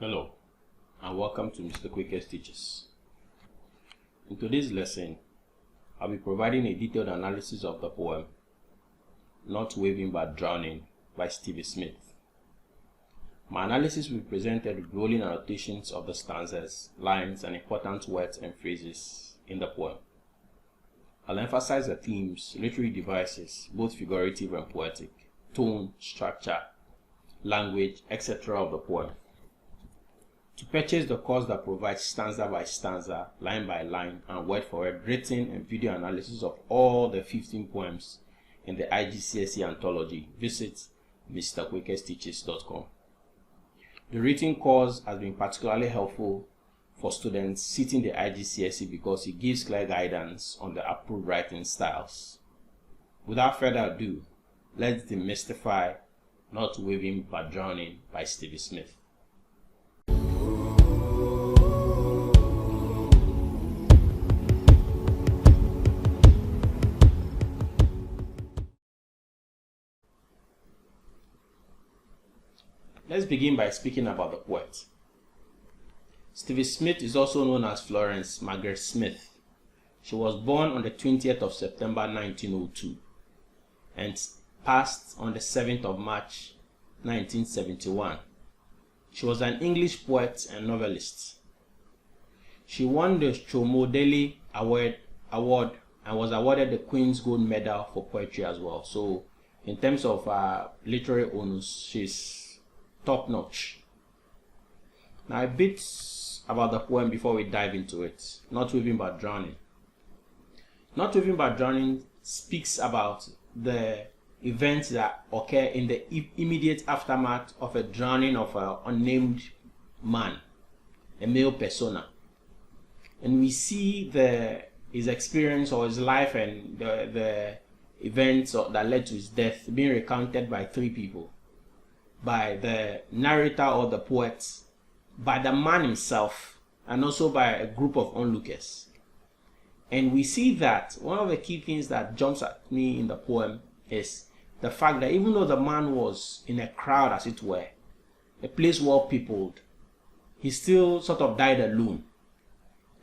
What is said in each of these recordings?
Hello, and welcome to Mr. Quickest Teaches. In today's lesson, I'll be providing a detailed analysis of the poem Not Waving but Drowning by Stevie SMITH. My analysis will be presented with rolling annotations of the stanzas, lines, and important words and phrases in the poem. I'll emphasize the themes, literary devices, both figurative and poetic, tone, structure, language, etc. of the poem. To purchase the course that provides stanza by stanza, line by line, and word for word written and video analysis of all the 15 poems in the IGCSE anthology, visit mrquickestteaches.com. The written course has been particularly helpful for students sitting the IGCSE because it gives clear guidance on the approved writing styles. Without further ado, let's demystify Not Waving but Drowning by Stevie SMITH. Let's begin by speaking about the poet. Stevie SMITH is also known as Florence Margaret Smith. She was born on the 20th of September 1902 and passed on the 7th of March 1971. She was an English poet and novelist. She won the Stromodeli Award and was awarded the Queen's Gold Medal for poetry as well. So in terms of literary honors, she's top notch. Now a bit about the poem before we dive into it. Not Waving but Drowning. Not Waving but Drowning speaks about the events that occur in the immediate aftermath of a drowning of an unnamed man, a male persona. And we see his experience or his life and the events that led to his death being recounted by three people. By the narrator or the poet, by the man himself, and also by a group of onlookers. And we see that one of the key things that jumps at me in the poem is the fact that even though the man was in a crowd, as it were, a place well peopled, he still sort of died alone.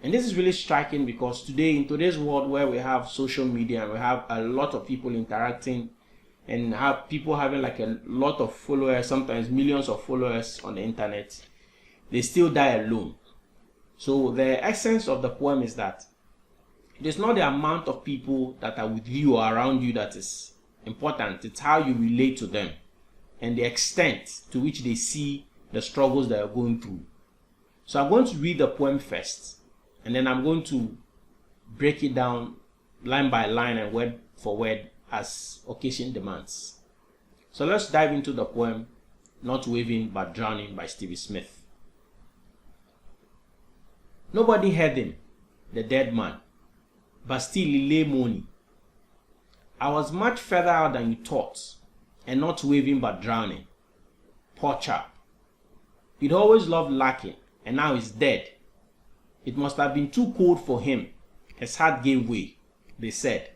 And this is really striking because in today's world where we have social media and we have a lot of people interacting and have people having like a lot of followers, sometimes millions of followers on the internet, they still die alone. So the essence of the poem is that it is not the amount of people that are with you or around you that is important. It's how you relate to them and the extent to which they see the struggles that you're going through. So I'm going to read the poem first, and then I'm going to break it down line by line and word for word as occasion demands. So let's dive into the poem Not Waving but Drowning by Stevie SMITH. Nobody heard him, the dead man, but still he lay moaning. I was much further out than you thought, and not waving but drowning. Poor chap. He'd always loved lacking, and now he's dead. It must have been too cold for him. His heart gave way, they said.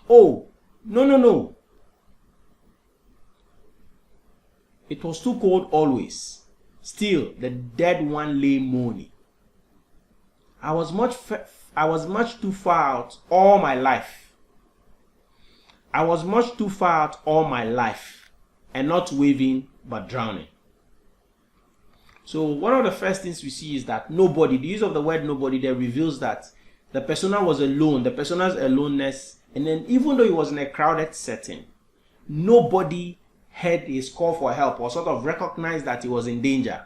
Oh, no. It was too cold always. Still, the dead one lay moaning. I was much too far out all my life. And not waving but drowning. So one of the first things we see is that nobody, the use of the word nobody there reveals that the persona was alone, the persona's aloneness. And then even though he was in a crowded setting, nobody heard his call for help or sort of recognized that he was in danger.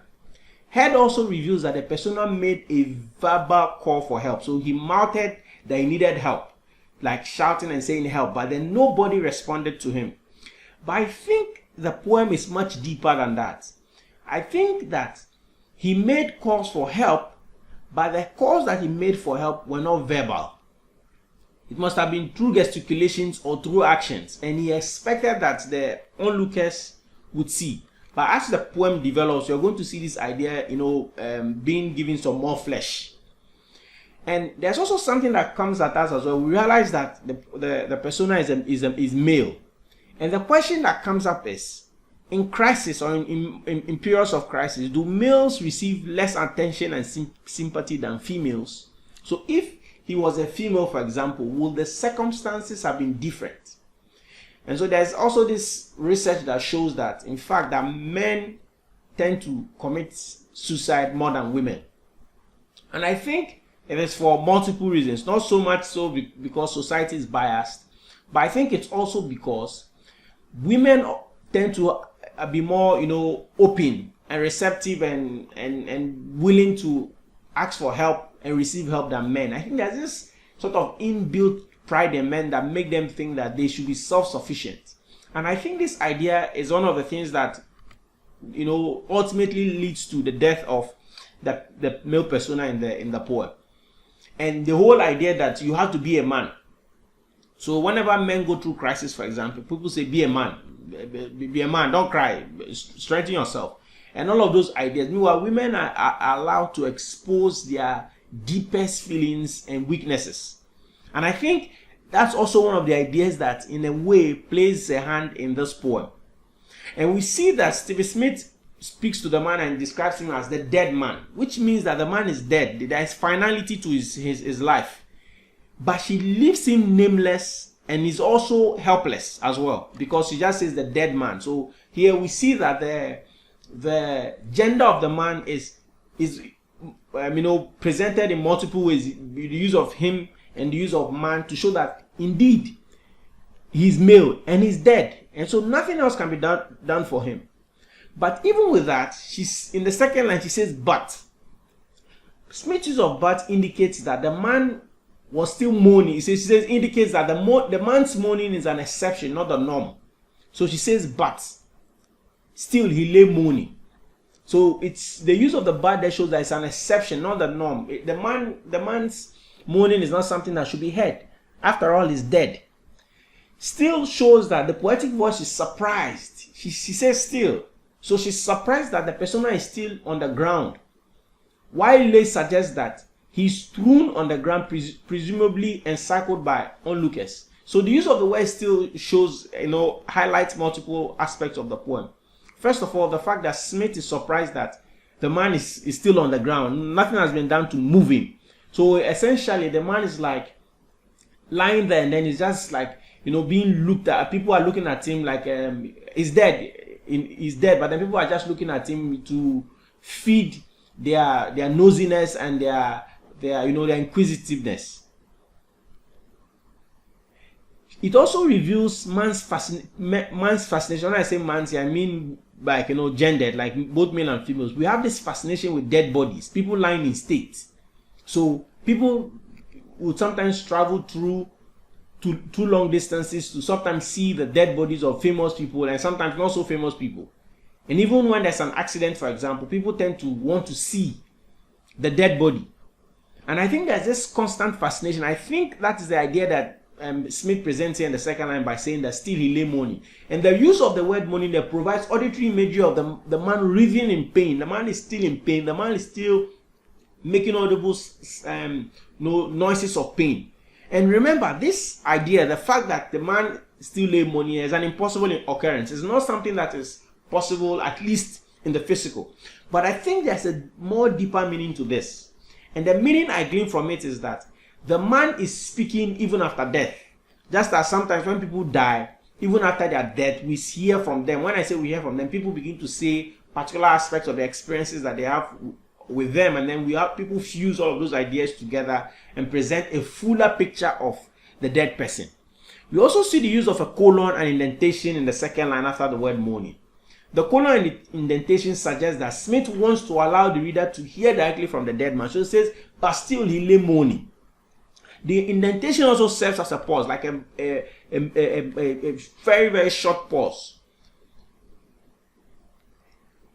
Head also reveals that the persona made a verbal call for help. So he mouthed that he needed help, like shouting and saying help, but then nobody responded to him. But I think the poem is much deeper than that. I think that he made calls for help, but the calls that he made for help were not verbal. It must have been through gesticulations or through actions, and he expected that the onlookers would see. But as the poem develops, you're going to see this idea, being given some more flesh. And there's also something that comes at us as well. We realize that the persona is male, and the question that comes up is in crisis or in periods of crisis, do males receive less attention and sympathy than females? So if he was a female, for example, would the circumstances have been different? And so there's also this research that shows that, in fact, that men tend to commit suicide more than women. And I think it is for multiple reasons. Not so much so because society is biased, but I think it's also because women tend to be more, open and receptive and willing to ask for help and receive help than men. I think there's this sort of inbuilt pride in men that make them think that they should be self-sufficient. And I think this idea is one of the things that, ultimately leads to the death of the male persona in the poem. And the whole idea that you have to be a man. So whenever men go through crisis, for example, people say, be a man. Be a man, don't cry, strengthen yourself. And all of those ideas. Meanwhile, women are allowed to expose their deepest feelings and weaknesses. And I think that's also one of the ideas that, in a way, plays a hand in this poem. And we see that Stevie SMITH speaks to the man and describes him as the dead man, which means that the man is dead. There is finality to his life. But she leaves him nameless and is also helpless as well, because she just says the dead man. So here we see that the gender of the man is presented in multiple ways. The use of him and the use of man to show that indeed he's male and he's dead, and so nothing else can be done for him. But even with that, she's in the second line, she says but. Smith's use of but indicates that the man was still mourning. She says indicates that the man's mourning is an exception, not the norm. So she says but still he lay mourning. So it's the use of the but that shows that it's an exception, not the norm. The man's mourning is not something that should be heard. After all, he's dead. Still shows that the poetic voice is surprised. She says still. So she's surprised that the persona is still on the ground. While lay suggests that he's thrown on the ground, presumably encircled by onlookers. So the use of the word still shows, highlights multiple aspects of the poem. First of all, the fact that Smith is surprised that the man is still on the ground. Nothing has been done to move him. So essentially, the man is like lying there, and then he's just like, being looked at. People are looking at him like he's dead. He's dead, but then people are just looking at him to feed their nosiness and their inquisitiveness. It also reveals man's fascination. When I say man's, I mean like gendered, like both male and females. We have this fascination with dead bodies, people lying in state. So people would sometimes travel through too long distances to sometimes see the dead bodies of famous people and sometimes not so famous people. And even when there's an accident, for example, people tend to want to see the dead body. And I think there's this constant fascination. I think that is the idea that Smith presents here in the second line by saying that still he lay mourning. And the use of the word mourning there provides auditory imagery of the man writhing in pain. The man is still in pain. The man is still making audible noises of pain. And remember, this idea, the fact that the man still lay mourning, is an impossible occurrence. It's not something that is possible, at least in the physical. But I think there's a more deeper meaning to this. And the meaning I glean from it is that the man is speaking even after death. Just as sometimes when people die, even after their death, we hear from them. When I say we hear from them, people begin to say particular aspects of the experiences that they have with them, and then we have people fuse all of those ideas together and present a fuller picture of the dead person. We also see the use of a colon and indentation in the second line after the word mourning. The colon and indentation suggests that Smith wants to allow the reader to hear directly from the dead man. So it says, but still he lay mourning. The indentation also serves as a pause, like a very, very short pause.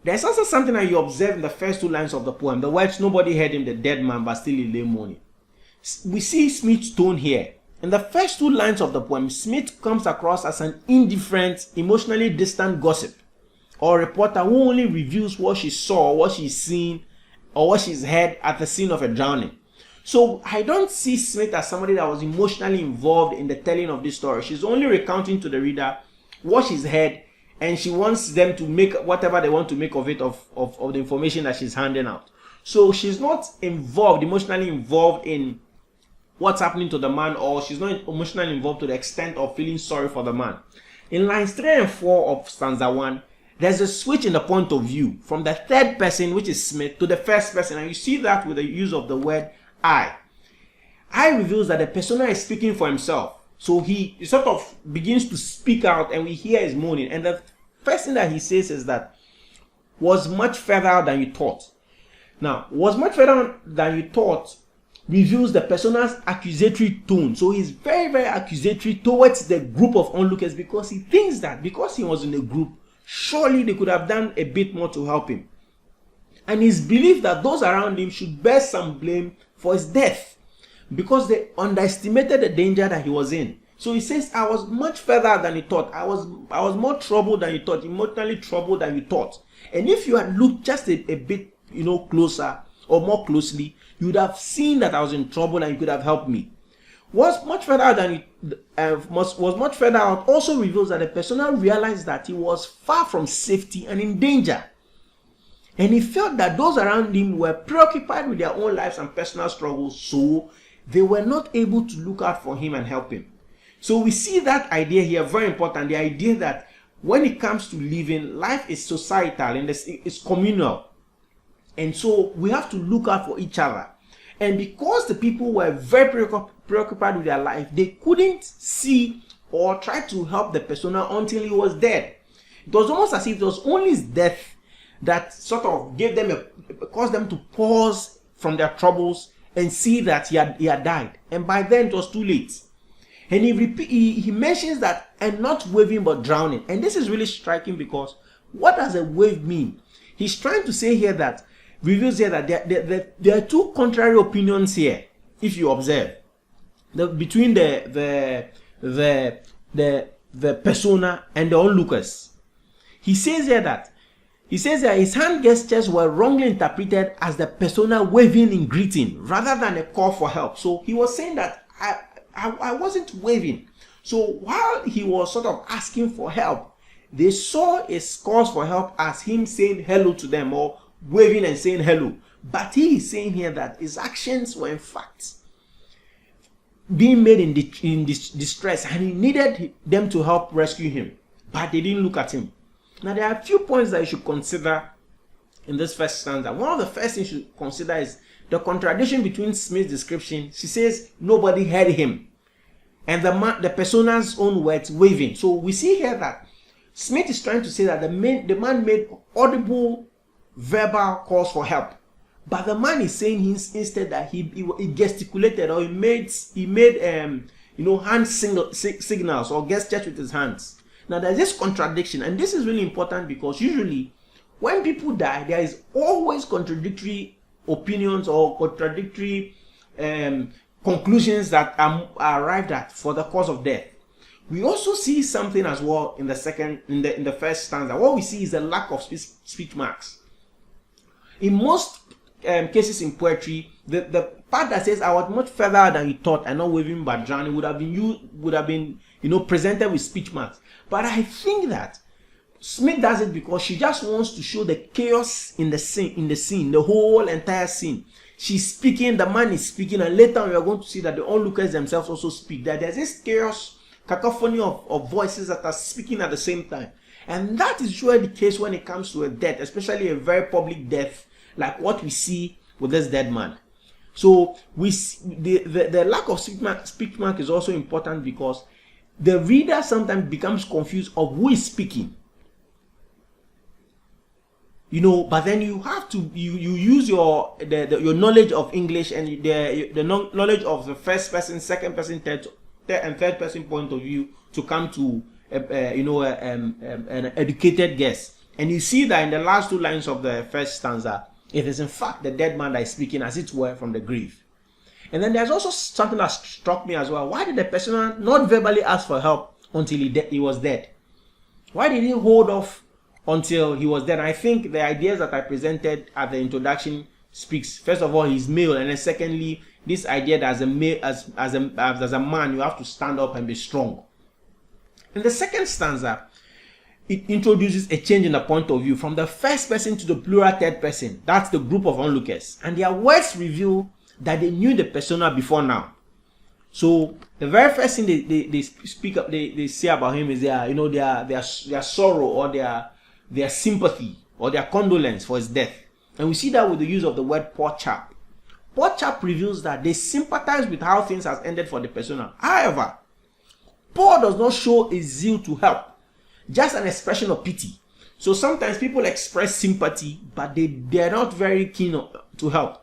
There's also something that you observe in the first two lines of the poem. The words, nobody heard him, the dead man, but still he lay mourning. We see Smith's tone here. In the first two lines of the poem, Smith comes across as an indifferent, emotionally distant gossip, or reporter who only reviews what she saw, what she's seen, or what she's heard at the scene of a drowning. So I don't see Smith as somebody that was emotionally involved in the telling of this story. She's only recounting to the reader what she's heard and she wants them to make whatever they want to make of it, of the information that she's handing out. So she's not emotionally involved in what's happening to the man, or she's not emotionally involved to the extent of feeling sorry for the man. In lines 3 and 4 of stanza 1, there's a switch in the point of view from the third person, which is Smith, to the first person, and you see that with the use of the word I. I reveals that the persona is speaking for himself. So he sort of begins to speak out, and we hear his moaning. And the first thing that he says is that, was much further than you thought. Now, was much further than you thought reveals the persona's accusatory tone. So he's very, very accusatory towards the group of onlookers, because he thinks that because he was in a group, surely they could have done a bit more to help him. And his belief that those around him should bear some blame for his death, because they underestimated the danger that he was in. So he says, I was much further than you thought. I was more troubled than you thought, emotionally troubled than you thought. And if you had looked just a bit, closer or more closely, you would have seen that I was in trouble and you could have helped me. Was much further out also reveals that the persona realized that he was far from safety and in danger. And he felt that those around him were preoccupied with their own lives and personal struggles, so they were not able to look out for him and help him. So we see that idea here, very important, the idea that when it comes to living, life is societal and it's communal. And so we have to look out for each other. And because the people were very preoccupied with their life, they couldn't see or try to help the persona until he was dead. It was almost as if it was only his death that sort of caused them to pause from their troubles and see that he had died. And by then it was too late. And he mentions that, and not waving but drowning. And this is really striking, because what does a wave mean? He's trying to say here that, reveals here that there are two contrary opinions here, if you observe, between the persona and the onlookers. He says that his hand gestures were wrongly interpreted as the persona waving in greeting rather than a call for help. So he was saying that I wasn't waving. So while he was sort of asking for help, they saw his calls for help as him saying hello to them, or waving and saying hello. But he is saying here that his actions were in fact being made in distress, and he needed them to help rescue him, but they didn't look at him. Now there are a few points that you should consider in this first stanza. One of the first things you should consider is the contradiction between Smith's description. She says nobody heard him, and the persona's own words waving. So we see here that Smith is trying to say that the man made audible verbal calls for help, but the man is saying instead that he gesticulated, or he made hand signals or gestures with his hands. Now there's this contradiction, and this is really important, because usually when people die, there is always contradictory opinions or contradictory conclusions that are arrived at for the cause of death. We also see something as well in the first stanza. What we see is a lack of speech marks. In most cases in poetry, the part that says I was much further than you thought and not waving but drowning would have been presented with speech marks. But I think that Smith does it because she just wants to show the chaos in the scene, the whole entire scene. She's speaking, the man is speaking, and later on we are going to see that the onlookers themselves also speak. That there's this chaos, cacophony of voices that are speaking at the same time. And that is usually the case when it comes to a death, especially a very public death like what we see with this dead man. So the lack of speech mark is also important, because the reader sometimes becomes confused of who is speaking. But then you have to you use your knowledge of English and the knowledge of the first person, second person, third person point of view to come to an educated guess. And you see that in the last two lines of the first stanza, it is in fact the dead man that is speaking, as it were, from the grave. And then there's also something that struck me as well. Why did the person not verbally ask for help until he was dead? Why did he hold off until he was dead? I think the ideas that I presented at the introduction speaks. First of all, he's male, and then secondly, this idea that as a man you have to stand up and be strong. In the second stanza, it introduces a change in the point of view from the first person to the plural third person. That's the group of onlookers. And their words reveal that they knew the persona before now. So the very first thing they speak up, they say about him is their sorrow or their sympathy or their condolence for his death. And we see that with the use of the word poor chap. Poor chap reveals that they sympathize with how things has ended for the persona. However, poor does not show a zeal to help, just an expression of pity. So sometimes people express sympathy, but they're not very keen to help.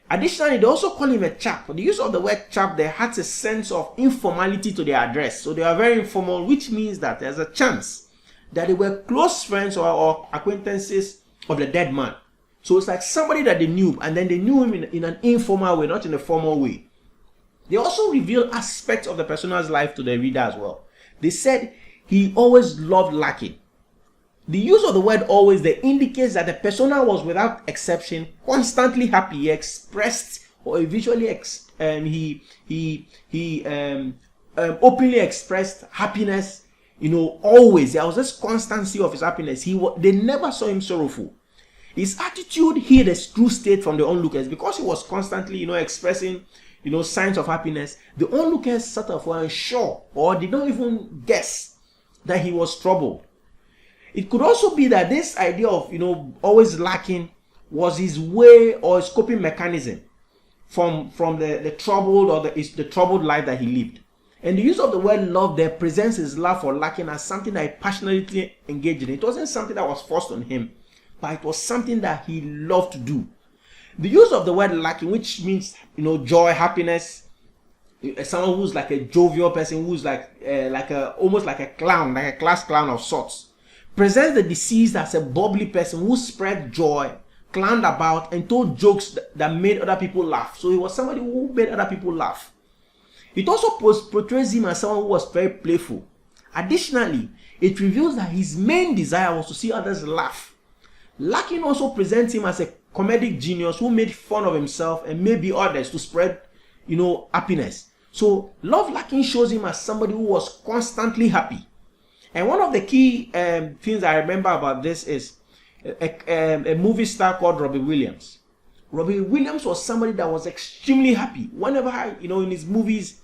Additionally, they also call him a chap. The use of the word chap there has a sense of informality to their address. So they are very informal, which means that there's a chance that they were close friends or acquaintances of the dead man. So it's like somebody that they knew, and then they knew him in an informal way, not in a formal way. They also reveal aspects of the persona's life to the reader as well. They said he always loved lacking. The use of the word always there indicates that the persona was without exception constantly happy. He expressed or visually openly expressed happiness. Always there was this constancy of his happiness. They never saw him sorrowful. His attitude hid a true state from the onlookers because he was constantly, expressing, signs of happiness. The onlookers sort of were unsure or did not even guess that he was troubled. It could also be that this idea of, always lacking was his way or his coping mechanism from the troubled or the troubled life that he lived. And the use of the word love there presents his love for lacking as something that he passionately engaged in. It wasn't something that was forced on him, but it was something that he loved to do. The use of the word lacking, which means, joy, happiness, someone who's like a jovial person, who's almost like a clown, like a class clown of sorts, presents the deceased as a bubbly person who spread joy, clowned about, and told jokes that made other people laugh. So he was somebody who made other people laugh. It also portrays him as someone who was very playful. Additionally, it reveals that his main desire was to see others laugh. Lacking also presents him as a comedic genius who made fun of himself and maybe others to spread, happiness. So love lacking shows him as somebody who was constantly happy. And one of the key things I remember about this is a movie star called Robbie Williams. Robbie Williams was somebody that was extremely happy. Whenever, in his movies,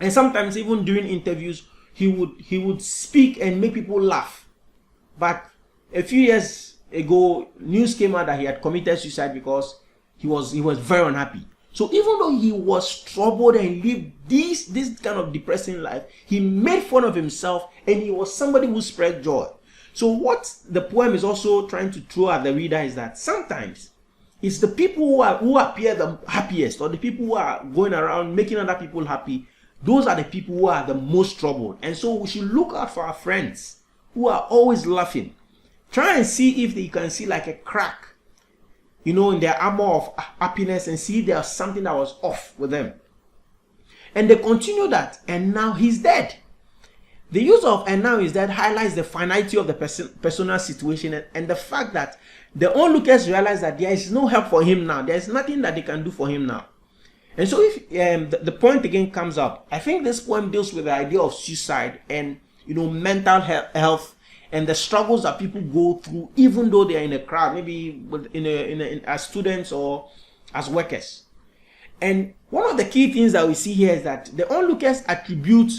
and sometimes even during interviews, he would speak and make people laugh. But a few years ago, news came out that he had committed suicide because he was very unhappy. So even though he was troubled and lived this kind of depressing life, he made fun of himself and he was somebody who spread joy. So what the poem is also trying to throw at the reader is that sometimes it's the people who appear the happiest, or the people who are going around making other people happy. Those are the people who are the most troubled. And so we should look out for our friends who are always laughing. Try and see if you can see like a crack, in their armor of happiness, and see there's something that was off with them. And they continue that, and now he's dead. The use of "and now he's dead" highlights the finality of the personal situation and the fact that the onlookers realize that there is no help for him now. There's nothing that they can do for him now. And so if the point again comes up, I think this poem deals with the idea of suicide and, mental health, and the struggles that people go through, even though they are in a crowd, maybe as students or as workers. And one of the key things that we see here is that the onlookers attribute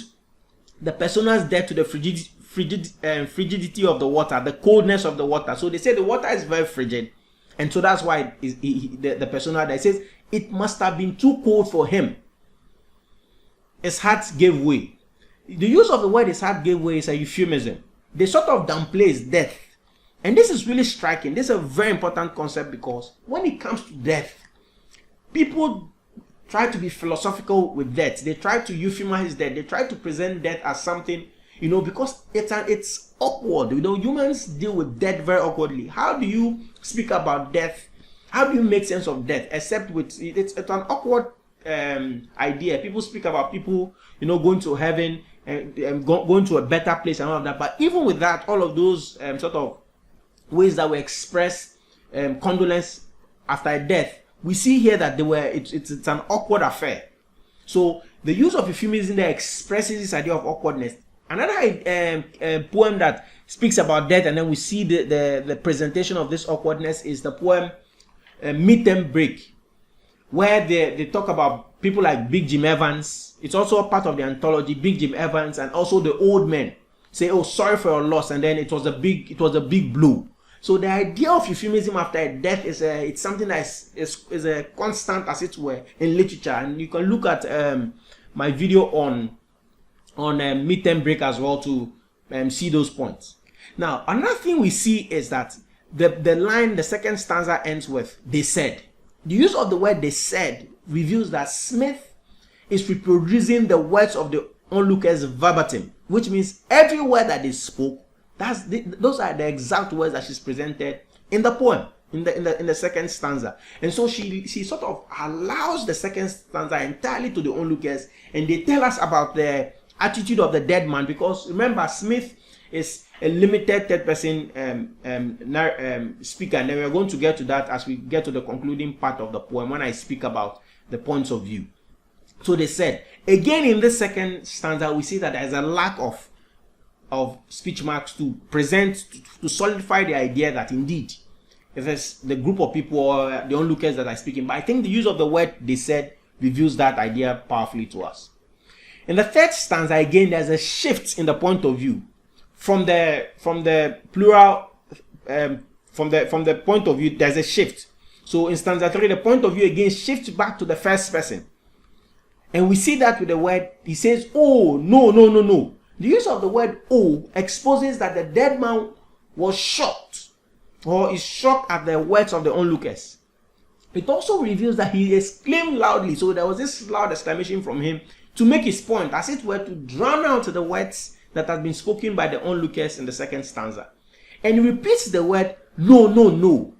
the persona's death to the frigidity of the water, the coldness of the water. So they say the water is very frigid, and so that's why the persona that says it must have been too cold for him. His heart gave way. The use of the word "his heart gave way" is a euphemism. They sort of downplays death. And this is really striking. This is a very important concept because when it comes to death, people try to be philosophical with death. They try to euphemize death. They try to present death as something, because it's awkward. Humans deal with death very awkwardly. How do you speak about death? How do you make sense of death? Except with, it's an awkward idea. People speak about people, going to heaven, and going to a better place and all of that. But even with that, all of those sort of ways that we express condolence after a death, we see here that it's an awkward affair. So the use of euphemism there expresses this idea of awkwardness. Another poem that speaks about death, and then we see the presentation of this awkwardness, is the poem Meet and Break, where they talk about people like Big Jim Evans. It's also a part of the anthology, Big Jim Evans, and also the old men say, "Oh, sorry for your loss," and then it was a big blow. So the idea of euphemism after a death it's something that is a constant, as it were, in literature, and you can look at my video on Meet and Break as well to see those points. Now, another thing we see is that the line, the second stanza, ends with "they said." The use of the word "they said" reveals that Smith is reproducing the words of the onlookers verbatim, which means every word that they spoke, those are the exact words that she's presented in the poem, in the second stanza. And so she sort of allows the second stanza entirely to the onlookers, and they tell us about the attitude of the dead man, because remember, Smith is a limited third person speaker, and then we're going to get to that as we get to the concluding part of the poem when I speak about the points of view. So they said, again in this second stanza, we see that there's a lack of speech marks to present, to solidify the idea that indeed it is the group of people or the onlookers that are speaking. But I think the use of the word "they said" reveals that idea powerfully to us. In the third stanza, again, there's a shift in the point of view from the plural, from the point of view. There's a shift. So in stanza 3, the point of view again shifts back to the first person, and we see that with the word. He says, "Oh, no, no, no, no." The use of the word "oh" exposes that the dead man was shocked, or is shocked at the words of the onlookers. It also reveals that he exclaimed loudly. So there was this loud exclamation from him to make his point, as it were, to drown out the words that had been spoken by the onlookers in the second stanza. And he repeats the word "no, no, no."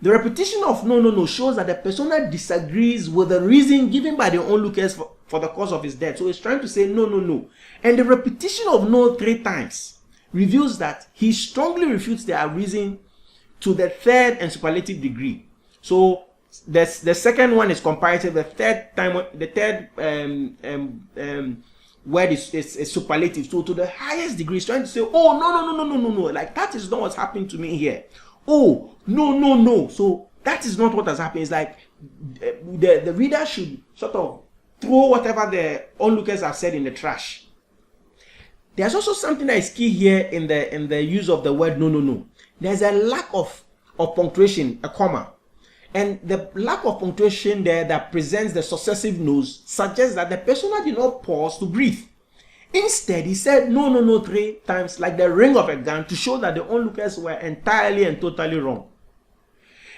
The repetition of "no, no, no" shows that the persona disagrees with the reason given by the onlookers for the cause of his death. So he's trying to say "no, no, no." And the repetition of "no" 3 times reveals that he strongly refutes their reason to the third and superlative degree. So the second one is comparative. The third word is superlative. So to the highest degree, he's trying to say, "Oh, no, no, no, no, no, no, no. Like, that is not what's happening to me here. Oh, no, no, no." So that is not what has happened. It's like the reader should sort of throw whatever the onlookers have said in the trash. There's also something that is key here in the use of the word "no, no, no." There's a lack of punctuation, a comma. And the lack of punctuation there that presents the successive no's suggests that the persona did not pause to breathe. Instead, he said "no, no, no" 3 times like the ring of a gun, to show that the onlookers were entirely and totally wrong.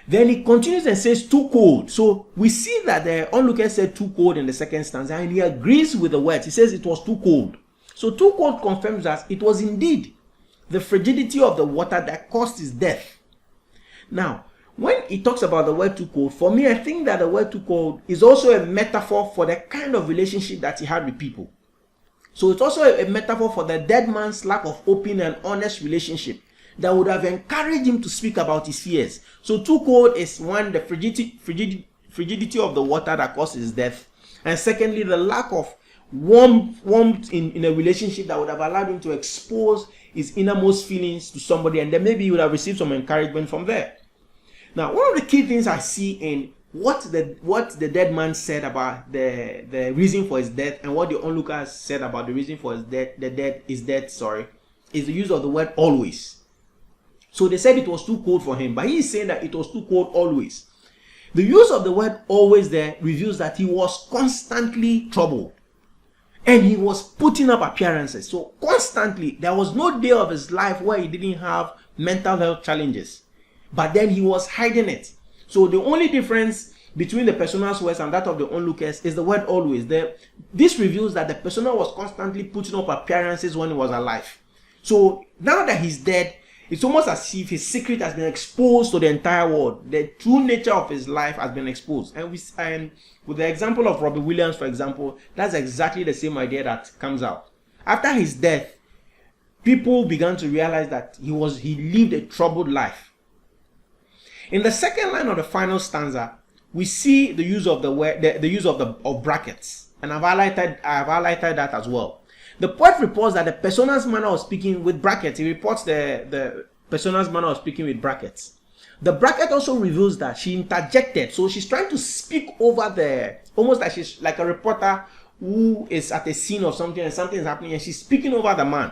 Then he continues and says "too cold." So we see that the onlookers said "too cold" in the second stanza, and he agrees with the words. He says it was too cold. So "too cold" confirms that it was indeed the frigidity of the water that caused his death. Now, when he talks about the word "too cold," for me, I think that the word "too cold" is also a metaphor for the kind of relationship that he had with people. So it's also a metaphor for the dead man's lack of open and honest relationship that would have encouraged him to speak about his fears. So "too cold" is one, the frigidity of the water that caused his death, and secondly, the lack of warmth in a relationship that would have allowed him to expose his innermost feelings to somebody, and then maybe he would have received some encouragement from there. Now, one of the key things I see in what the dead man said about the reason for his death, and what the onlookers said about the reason for his death, is the use of the word "always." So they said it was too cold for him, but he is saying that it was too cold always. The use of the word "always" there reveals that he was constantly troubled, and he was putting up appearances. So constantly, there was no day of his life where he didn't have mental health challenges, but then he was hiding it. So the only difference between the persona's words and that of the onlookers is the word "always." This reveals that the persona was constantly putting up appearances when he was alive. So now that he's dead, it's almost as if his secret has been exposed to the entire world. The true nature of his life has been exposed. And with the example of Robbie Williams, for example, that's exactly the same idea that comes out. After his death, people began to realize that he lived a troubled life. In the second line of the final stanza, we see the use of the use of brackets, and I've highlighted that as well. The poet reports that the persona's manner of speaking with brackets. He reports the persona's manner of speaking with brackets. The bracket also reveals that she interjected. So she's trying to speak over almost like she's like a reporter who is at a scene of something and something is happening and she's speaking over the man.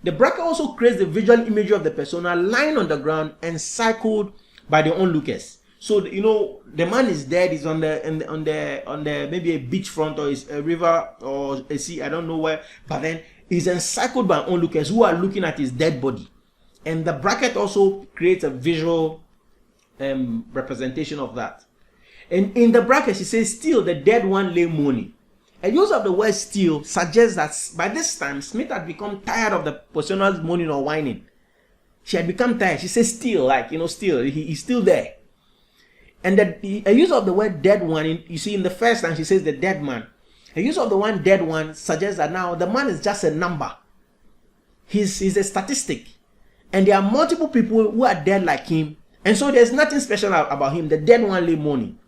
The bracket also creates the visual imagery of the persona lying on the ground encircled by the onlookers. So the man is dead. He's on the maybe a beachfront or is a river or a sea. I don't know where. But then he's encircled by onlookers who are looking at his dead body. And the bracket also creates a visual representation of that. And in the bracket, she says, "Still the dead one lay moaning." A use of the word "still" suggests that by this time Smith had become tired of the persona's moaning or whining. She had become tired. She says "still," like still, he's still there. And a use of the word "dead one," you see in the first line she says the dead man. A use of the one "dead one" suggests that now the man is just a number. He's a statistic, and there are multiple people who are dead like him, and so there's nothing special about him. The dead one lay moaning,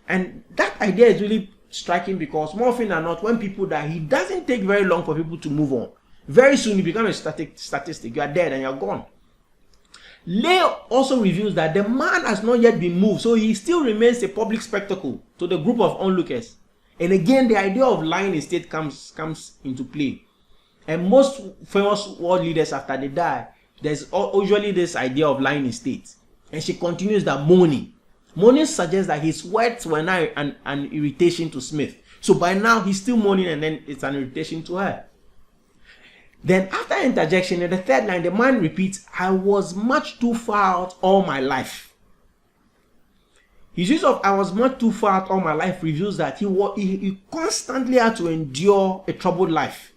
and that idea is really striking because more often than not, when people die, it doesn't take very long for people to move on. Very soon you become a statistic. You are dead and you're gone. Lay also reveals that the man has not yet been moved, so he still remains a public spectacle to the group of onlookers. And again, the idea of lying in state comes into play. And most famous world leaders, after they die, there's usually this idea of lying in state. And she continues that moaning. Moaning suggests that his words were now an irritation to Smith. So by now he's still moaning and then it's an irritation to her. Then after interjection, in the third line, the man repeats, "I was much too far out all my life." His use of "I was much too far out all my life" reveals that he constantly had to endure a troubled life.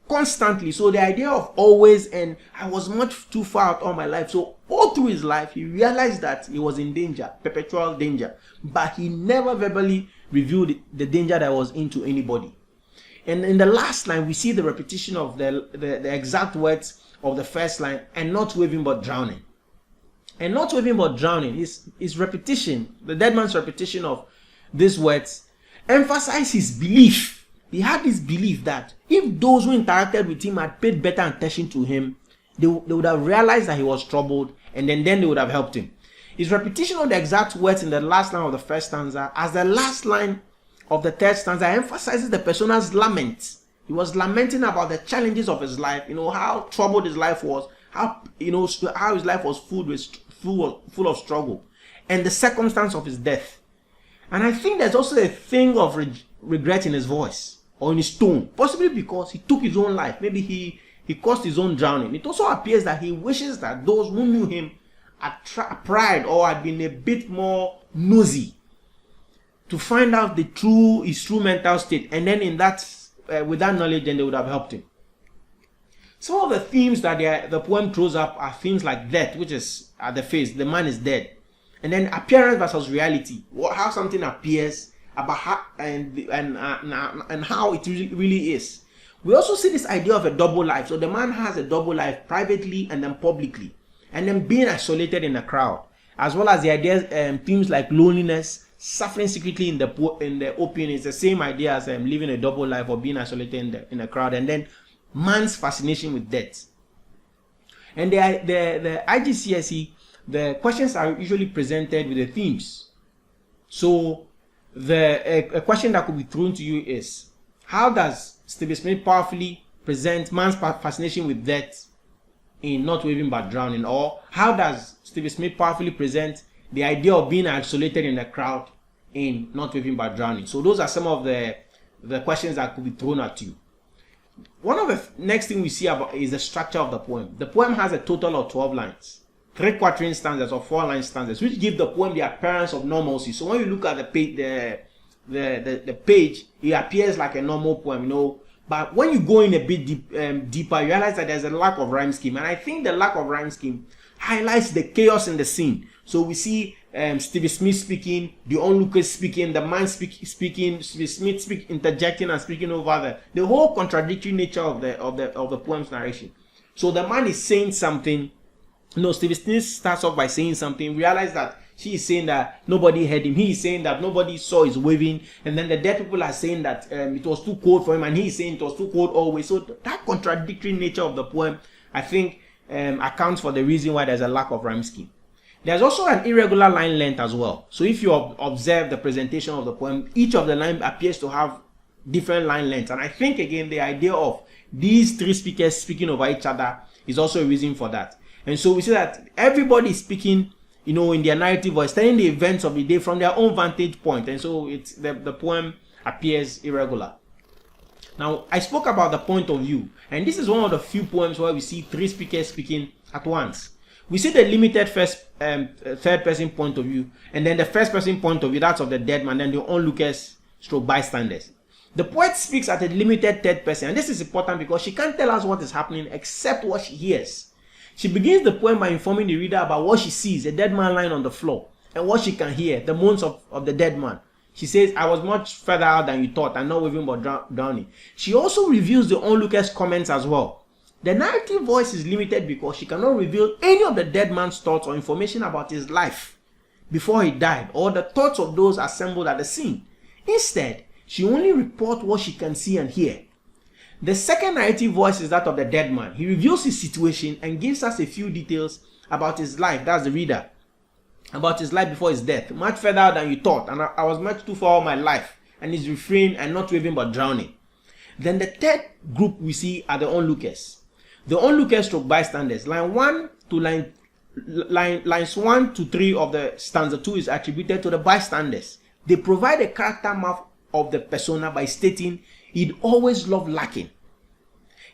Constantly. So the idea of always and "I was much too far out all my life." So all through his life, he realized that he was in danger, perpetual danger. But he never verbally revealed the danger that was into anybody. And in the last line, we see the repetition of the exact words of the first line, "and not waving but drowning." And not waving but drowning is repetition, the dead man's repetition of these words, emphasize his belief. He had this belief that if those who interacted with him had paid better attention to him, they would have realized that he was troubled, and then they would have helped him. His repetition of the exact words in the last line of the first stanza as the last line of the third stanza emphasizes the persona's lament. He was lamenting about the challenges of his life, how troubled his life was, how his life was full of struggle, and the circumstance of his death. And I think there's also a thing of regret in his voice or in his tone, possibly because he took his own life. Maybe he caused his own drowning. It also appears that he wishes that those who knew him had tried or had been a bit more nosy to find out his true mental state, and then with that knowledge, then they would have helped him. Some of the themes that the poem throws up are themes like death, which is at the face, the man is dead, and then appearance versus reality, how something appears, about how and how it really is. We also see this idea of a double life. So the man has a double life, privately and then publicly, and then being isolated in a crowd, as well as the ideas themes like loneliness, suffering secretly in the open. Is the same idea as living a double life or being isolated in a crowd, and then man's fascination with death. And the IGCSE, the questions are usually presented with the themes. So a question that could be thrown to you is, how does Stevie Smith powerfully present man's fascination with death in Not Waving But Drowning? Or how does Stevie Smith powerfully present the idea of being isolated in a crowd in Not Waving But Drowning? So those are some of the questions that could be thrown at you. One of the next thing we see about is the structure of the poem. The poem has a total of 12 lines, 3 quatrain stanzas or 4-line stanzas, which give the poem the appearance of normalcy. So when you look at the page, the page, it appears like a normal poem, But when you go in a bit deeper, you realize that there's a lack of rhyme scheme, and I think the lack of rhyme scheme highlights the chaos in the scene. So we see Stevie Smith speaking, the onlookers speaking, the man speaking, Stevie Smith interjecting and speaking over the whole contradictory nature of the poem's narration. So the man is saying something. Stevie Smith starts off by saying something. Realize that She is saying that nobody heard him. He is saying that nobody saw his waving. And then the dead people are saying that it was too cold for him. And he is saying it was too cold always. So that contradictory nature of the poem, I think, accounts for the reason why there's a lack of rhyme scheme. There's also an irregular line length as well. So if you observe the presentation of the poem, each of the lines appears to have different line lengths. And I think, again, the idea of these three speakers speaking over each other is also a reason for that. And so we see that everybody is speaking, in their narrative voice, telling the events of the day from their own vantage point. And so it's the poem appears irregular. Now, I spoke about the point of view. And this is one of the few poems where we see three speakers speaking at once. We see the limited third person point of view, and then the first person point of view, that's of the dead man, then the onlookers stroke bystanders. The poet speaks at a limited third person, and this is important because she can't tell us what is happening except what she hears. She begins the poem by informing the reader about what she sees, a dead man lying on the floor, and what she can hear, the moans of the dead man. She says, I was much further out than you thought, and not waving but drowning. She also reveals the onlookers' comments as well. The narrative voice is limited because she cannot reveal any of the dead man's thoughts or information about his life before he died, or the thoughts of those assembled at the scene. Instead, she only reports what she can see and hear. The second narrative voice is that of the dead man. He reveals his situation and gives us a few details about his life, that's the reader, about his life before his death. Much further than you thought, and I was much too far of my life, and his refrain, and not waving but drowning. Then the third group we see are the onlookers. The onlookers stroke bystanders. Lines 1 to 3 of the stanza 2 is attributed to the bystanders. They provide a character map of the persona by stating he'd always loved lacking.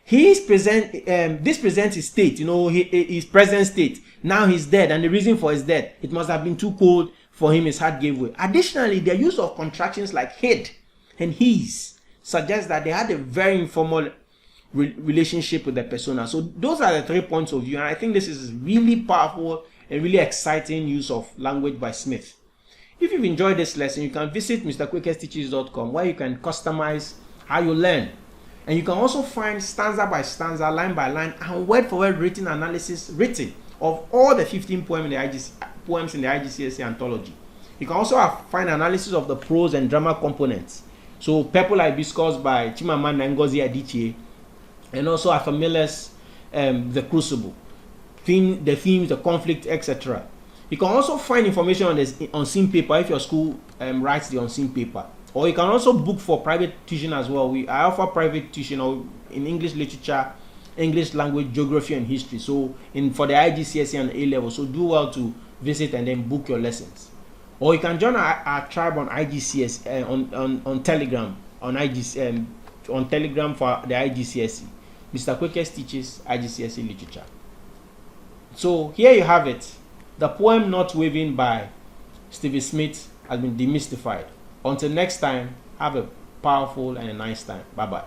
This presents his state, his present state. Now he's dead, and the reason for his death, it must have been too cold for him, his heart gave way. Additionally, the use of contractions like head and his suggests that they had a very informal relationship with the persona. So those are the 3 points of view, and I think this is really powerful and really exciting use of language by Smith. If you've enjoyed this lesson, you can visit mrquakersteaches.com, where you can customize how you learn, and you can also find stanza by stanza, line by line, and word for word written analysis of all the 15 poems in the IGCSE anthology. You can also find analysis of the prose and drama components. So Purple Hibiscus by Chimamanda Ngozi Adichie, and also Afamila's The Crucible, the themes, the conflict, etc. You can also find information on this unseen paper if your school writes the unseen paper. Or you can also book for private tuition as well. I offer private tuition in English literature, English language, geography, and history. So for the IGCSE and A level. So do well to visit and then book your lessons. Or you can join our tribe on IGCSE on Telegram on Telegram for the IGCSE. Mr. Quakers teaches IGCSE literature. So here you have it. The poem Not Waving by Stevie SMITH has been demystified. Until next time, have a powerful and a nice time. Bye-bye.